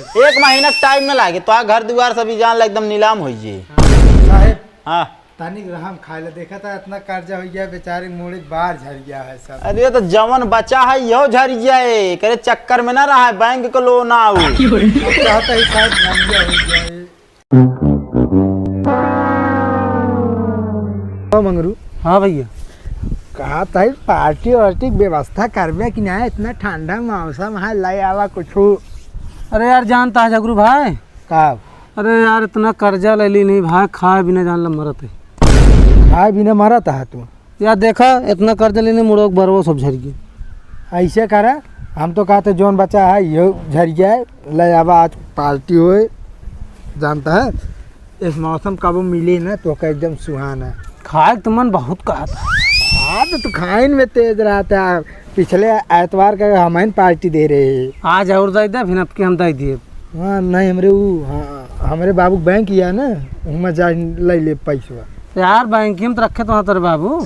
1 महीना टाइम में लागे तो घर दुआर सभी जान ला एकदम नीलाम हो जे। साहेब हाँ तानी हम खाए ला देखा था इतना कर्जा हो गया बेचारे मोड़े बाहर झड़ गया है सब। अरे तो जवन बचा है यो झड़ जाए करे चक्कर में ना रहा है बैंक को लोन आओ चाहता ही साहब नंगा हो जाए। मंगरू हाँ भैया कहा था पार्टी वार्टी व्यवस्था करवे कि ना इतना ठंडा मौसम है लाई आवा कुछ। अरे यार जानता है जगरू भाई का अरे यार इतना कर्जा ले ली नहीं भाई खाए बिना जान ला मरत है। खाए बिना मारा था तू यार देखा इतना कर्जा लेने मुड़ोक बरवो सब झड़ गई। ऐसे करा हम तो कहते जोन बचा है ये झड़ जाए ले आवा आज पार्टी होए। जानता है इस मौसम कब मिले ना तो एकदम सुहाना खाए तो मन बहुत कहा था। हाँ तो खाइन में तेज रहता है। पिछले एतवार का हम पार्टी दे रहे हैं। आज और दे दे फिर अब के हम दे दिए। हाँ नहीं हमरे वो हाँ हमारे बाबू बैंक या ना उनमें जा ले पैसा यार बैंक में तो रखे तो तेरे बाबू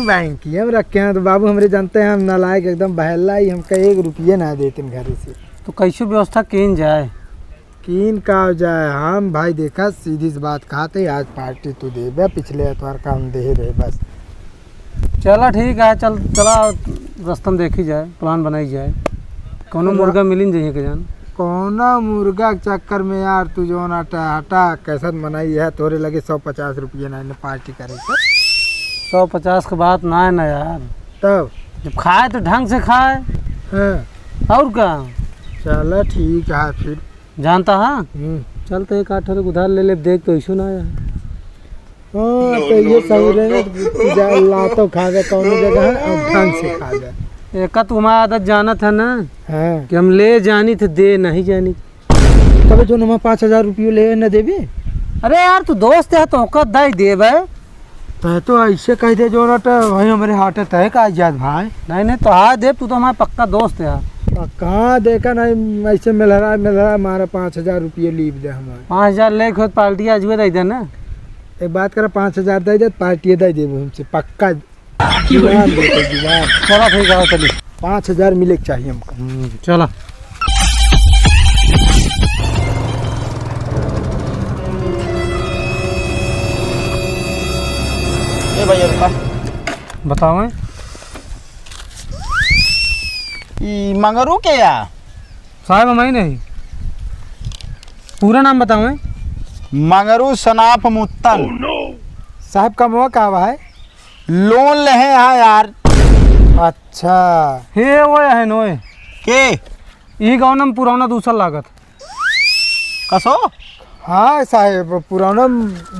बैंक में रखे हैं तो बाबू हमारे जानते हैं हम नालायक एकदम बहला ही हमका 1 रुपये ना देते घर से। तो कैसे व्यवस्था किन जाए किन का हो जाए हम भाई देखा सीधी सी बात कहते आज पार्टी तो दे पिछले एतवार का हम दे रहे बस। चला ठीक है चल चला रस्तम देखी जाए प्लान बनाई जाए कोनो मुर्गा मिलिन जाइए के जान। कौना मुर्गा के चक्कर में यार तू जो हटा कैसा मनाई है तोरे लगे 150 रुपये ना पार्टी करे 150 के बात ना है ना यार। तब जब खाए तो ढंग से खाए। हाँ और क्या चलो ठीक है फिर जानता है चलते एक 8 उधार ले ले देख तो इशू ना आया। हाँ तो ये सही रहे ला तो खा गए कौन जगह है और ढंग से खा गए। एक तुम्हारा आदत जानत है ना हाँ कि हम ले जानी थे दे नहीं जानी। तब जो हम 5000 रुपये ले न देवे। अरे यार तू दोस्त है तो औकात दाई देवे तो ऐसे कह दे जो भाई हमारे हाथ तय का आजाद भाई। नहीं तो हाँ देव तू तो हमारा पक्का दोस्त है। कहाँ देखा नहीं ऐसे मिल रहा हमारा 5000 रुपये लीव दे हमारे 5000 ले खुद पार्टी आज हुए दे दे ना। एक बात कर 5000 दे दे पार्टी दे देवे हमसे पक्का जुबान देते जुबान। चला ठीक है चलिए 5000 मिले चाहिए हमको। चला ए भैया रुका बताओ ई मंगरू के या साहब मैं नहीं पूरा नाम बताओ। मंगरू सनाफ मुत्तन साहब का मुआ कहा है लोन ले हैं यार। अच्छा हे वो है नोए के ई गाँव में पुराना दूसरा लागत कसो हाँ साहब पुराना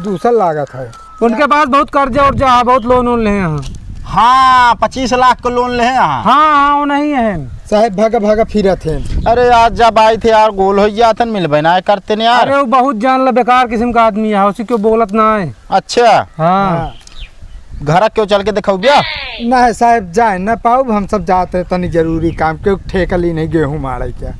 दूसरा लागत है। उनके पास बहुत कर्जा उर्जा है बहुत लोन वोन ले हैं यहाँ। हाँ 25 लाख का लोन ले हैं यहाँ। हाँ वो नहीं है साहब भागा भागा फिर थे। अरे आज जब आए थे यार गोल हो गया था मिलबे ना करते नहीं यार। अरे वो बहुत जान ला बेकार किस्म का आदमी है उसी क्यों बोलत ना है। अच्छा हाँ घर क्यों चल के दिखाओ भैया ना साहब जाए ना पाओ हम सब जाते तनी जरूरी काम क्यों ठेका ली नहीं गेहूँ मारे क्या।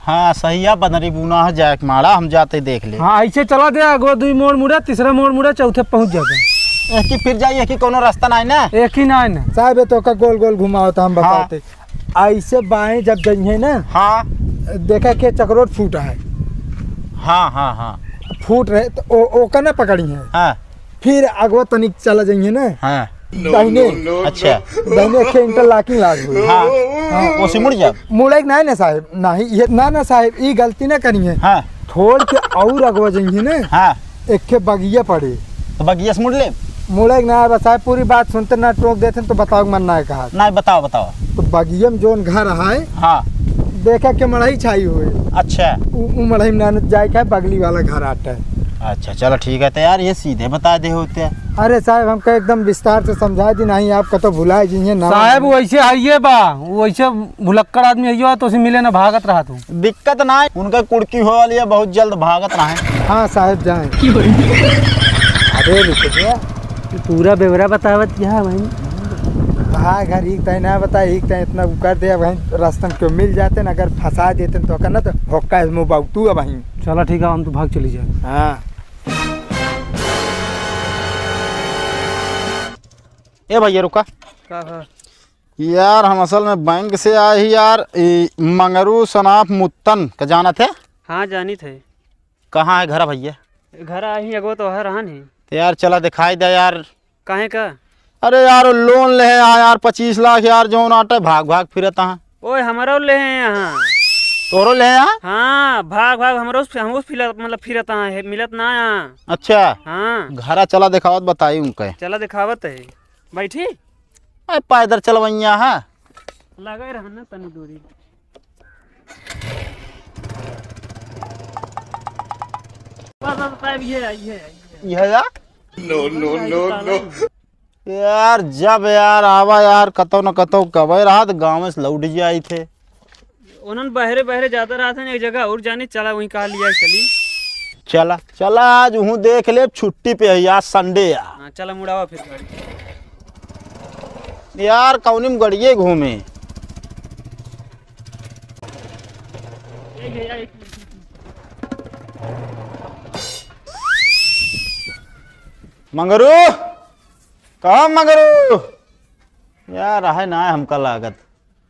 हाँ सही है बदरी बुना है जाए माड़ा हम जाते देख ले। हाँ ऐसे चला दे अगो 2 मोड़ मुड़ा तीसरा मोड़ मुड़ा चौथे पहुँच जाते एक ही फिर जाइए कि कोनो रास्ता नहीं ना। एक ही ना है ना साहब तो का गोल गोल घुमाओ तो हम बताते। ऐसे बाएं जब जाइए ना हाँ देखा के चक्रोट फूटा है। हाँ हाँ हाँ फूट रहे तो ओका ना पकड़ी है। हाँ फिर अगवा तनिक चला जाइए ना हाँ दाहिने अच्छा दाहिने के इंटरलॉकिंग लाग हुई। हाँ हाँ वो सिमुड़ जा मुड़े नहीं ना साहब नहीं ये ना साहब ये गलती ना करी है। हाँ थोड़ के और अगवा जाइए ना हाँ एक के बगिया पड़े तो बगिया से मुड़ ले। मुड़े ना बस साहब पूरी बात सुनते ना टोक देते तो बताओ मन ना कहा। नहीं बताओ बताओ। तो बगिया में जोन घर है हाँ देखा के मढ़ाई छाई हुई। अच्छा मढ़ाई में जाए का बगली वाला घर आता है। अच्छा चलो ठीक है तो यार ये सीधे बता दे होते हैं। अरे साहब हमको एकदम विस्तार से समझा दी नहीं आपका तो भुला जी ना साहब वैसे आइए बा वैसे भुलक्कड़ आदमी आइयो तो उसे मिले ना भागत रहा तू। दिक्कत ना है उनका कुड़की हो वाली है बहुत जल्द भागत रहे। हाँ साहब जाए अरे रुको पूरा ब्यौरा बतावत क्या भाई। हाँ घर एक तय ना बता एक तय इतना कर दे वहीं रास्ते क्यों मिल जाते ना अगर फंसा देते तो करना तो होक्का मुँह बाबू तू अब वहीं। चलो ठीक है हम तो भाग चली जाए। हाँ ए भैया रुका यार हम असल में बैंक से आए ही यार, मंगरू सनाफ मुत्तन का जाना थे। हाँ जानी थे। कहाँ है घर भैया? घर आई एगो तो है रहन ही। तो यार चला दिखाई दे यार। काहे का? अरे यार लोन ले आ यार 25 लाख यार, जो आटे भाग भाग फिरता है। ओए हमारो ले हैं यहाँ। तोरो ले यहाँ? हाँ भाग भाग हमरो मतलब फिरत है, मिलत ना यहाँ। अच्छा हाँ घरा चला दिखावत बताई उनके। चला दिखावत है। बैठी अरे पैदल चलवैया है। लगे रहन ना तनी दूरी। बस बस साहब ये यार यार जब यार आवा यार कतो न कतो कबे रहा तो गाँव में से लौट जी आई थे। उन्होंने बहरे बहरे जाता रहा था एक जगह और जाने, चला वहीं कहा लिया चली। चला चला आज हूँ देख ले, छुट्टी पे है आज संडे यार। हाँ चला मुड़ावा फिर गाड़ी। यार कौनी में गड़िए घूमे। मंगरू कहा मंगरू यार है ना हमका लागत।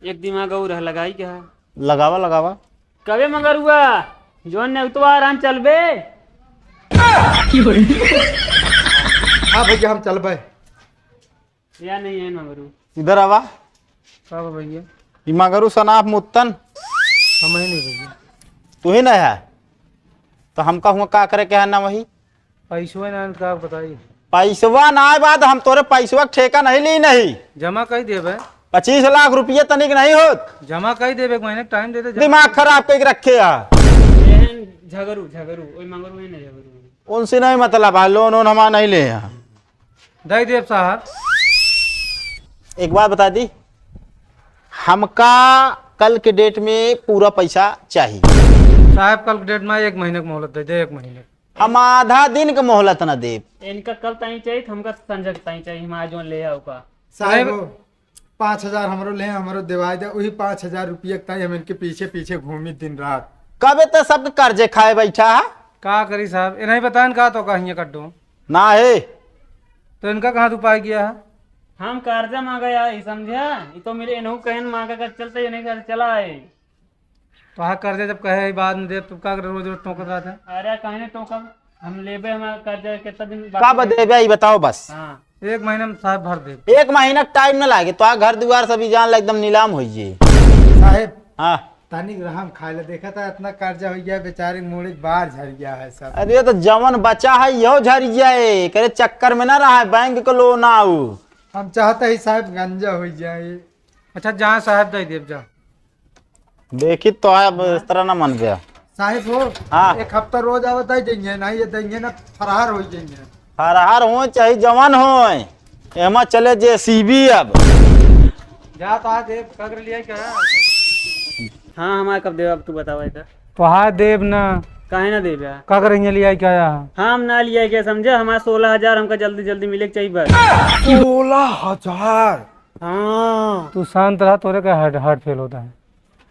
एक दिमाग और है, लगाई क्या? लगावा लगावा। कबे मगर हुआ जोन ने उतवार हम चलबे। हाँ भैया हम चल भाई। या नहीं है मगरू। इधर आवा। का भैया? ई मंगरू सनाफ मुत्तन हम ही नहीं भैया। तू ही ना है तो हमका हुआ का करे के है ना वही। पैसवा ना का बताइए। पैसवा ना बात, हम तोरे पैसवा के ठेका नहीं ली नहीं। जमा कई देबे? 25 लाख रुपये तनिक नहीं होत। जमा कई देबे? एक महीने का टाइम दे दे। दिमाग खराब करके रखे है। एहन झगरू झगरू ओए मगरू है ना झगरू। उनसे नहीं मतलब है, लोन वोन हमारा नहीं ले यहाँ। दई देव साहब। एक बात बता दी, हमका कल के डेट में पूरा पैसा चाहिए। साहब कल के डेट में 1 महीने की मोहलत दे दे। 1 महीने हम आधा दिन का मोहलत न दे। इनका कल ताई चाहिए, हमका संजय ताई चाहिए। हम आज ले आओ का साहब 5,000 हमरो ले हमरो दिवाई दे, वही 5,000 रुपये ताई हम इनके पीछे पीछे घूमी दिन रात। कबे तो सब कर्जे खाए बैठा है। का करी साहब? ये नहीं बतान का तो कहीं कड्डो ना है तो इनका कहाँ उपाय किया है? हम कर्जा मांगा यार, समझा? ये तो मेरे इनहु कहन मांगा कर चलते नहीं कर चला है। तो हाँ कर्जा जब कहे बाद में देव तो का रोज रोज टोकत रहा था। अरे कहीं ने टोकब हम लेबे, हमारा कर्जा कितना दिन कब देबे ये बताओ बस। हाँ 1 महीने में साहब भर दे। 1 महीना टाइम न लागे तो घर दुआर सभी जान ला एकदम नीलाम हो जाए। साहेब हाँ तानिक रहम खाए ला देखा था, इतना कर्जा हो गया बेचारे मुड़े बाहर झड़ गया है सब। अरे तो जवन बचा है यो झड़ जाए, करे चक्कर में ना रहा है बैंक को लोन आऊ। हम चाहते ही साहब गंजा हो जाए। अच्छा जहाँ साहब दई देव जा। देखी तो है, अब इस तरह ना मन गया। साहेब हो हाँ 1 हफ्ता रोज आवत है जाइए, नहीं ये देंगे ना फरार हो जाएंगे। हर हो चाहे जवान हो, एमा चले जेसीबी। अब जा तो आ देव का कर लिया क्या? हाँ हमारा कब देगा अब तू बतावा इधर। तो हाँ देव ना काहे ना देबे? का करेंगे लिया क्या? हाँ हम ना लिया क्या समझा? हमारा 16,000 हमका जल्दी जल्दी मिले के चाहिए बस। 16,000? हाँ तू शांत रहा, तोरे का हार्ट फेल होता है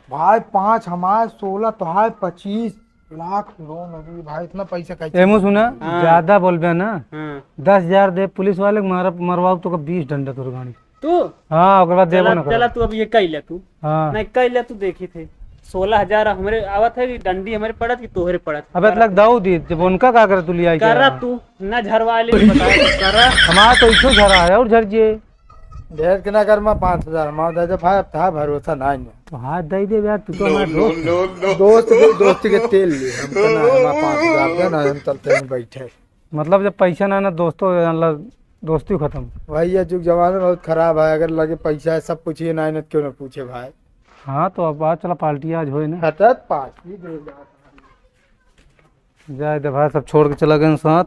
भाई 5 हमारे 16 तो है 25 लाख लोन अभी भाई, इतना पैसा कैसे? एमो सुना ज्यादा बोलबे ना। हाँ 10,000 दे पुलिस वाले मरवाओ तो 20 डंडा तोर गाड़ी। तू हाँ ओकर बाद देबो चला ना चला कर। तू अब ये कह ले तू। हाँ नहीं कह ले तू, देखी थे 16,000 हमारे आवत है कि डंडी हमारे पड़त कि तोहरे पड़त? अबे लग दाऊ दी जब उनका का कर तू लिया क्या? करा तू ना झरवा ले बता करा। हमारा तो इसो झरा है और झर जे। ढेर के ना कर मैं 5,000 हमारा दे भाई, अब था भरोसा नहीं। तो हाथ दई दे यार, तू तो हमारा दोस्त। दोस्त के तेल लिए हम तो ना, हमारा 5,000 दे ना, हम चलते हैं बैठे। मतलब जब पैसा ना ना दोस्तों दोस्ती खत्म। भाई ये जुग जमाना बहुत खराब है, अगर लगे पैसा है सब पूछिए ना, क्यों ना पूछे भाई। हाँ तो अब बात चला पार्टी आज होए ना। हटत पार्टी जाए दे भाई, सब छोड़ के चला गए साथ।